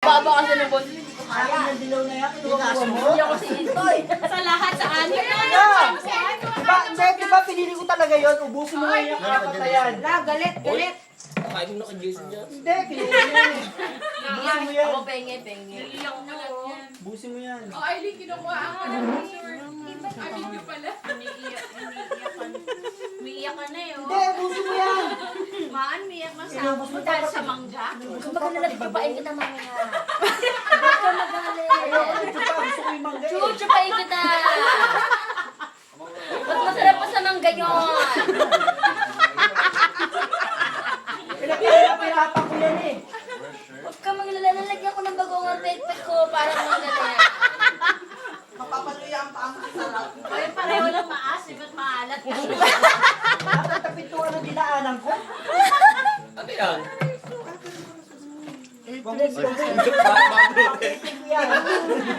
baba kasi ng boss. Hindi ko Akin kaya. ang dilaw na yan, kinuha mo. Hindi ako si Itoy. Sa lahat, sa anim na. Diba pinili ko talaga yun, ubusin mo na yung apat na yan. La, galit, galit. Kain mo na kay Jason dyan. Hindi, pinili mo yan eh. Ubusin mo yan. Ako penge, penge. Iyak na oh. Ubusin mo yan. Oh, Aileen, kinukuha ako ng picture. Amin niyo pala. Umiiyak ka na eh, Hindi, oh. ubusin mo yan. Maan, umiiyak na sa Inubos mo dahil tapos- sa mangga. Inubos mo Baka tapos nalagpapain kita mamaya. Huwag ka magalit. Ito pa, gusto ko yung mangga eh. Chuchupain kita. Mas masarap pa sa mangga yun. Pinapahirapan ko yan eh. Huwag ka maglalagyan ko ng bagong ang pet ko para magalit. Mapapaluya ang paa mo sa sarap. Ay, pareho lang maasim at maalat. Dapat tapituan ang dinaanan ko. Ano yan? Huwag mo Bago.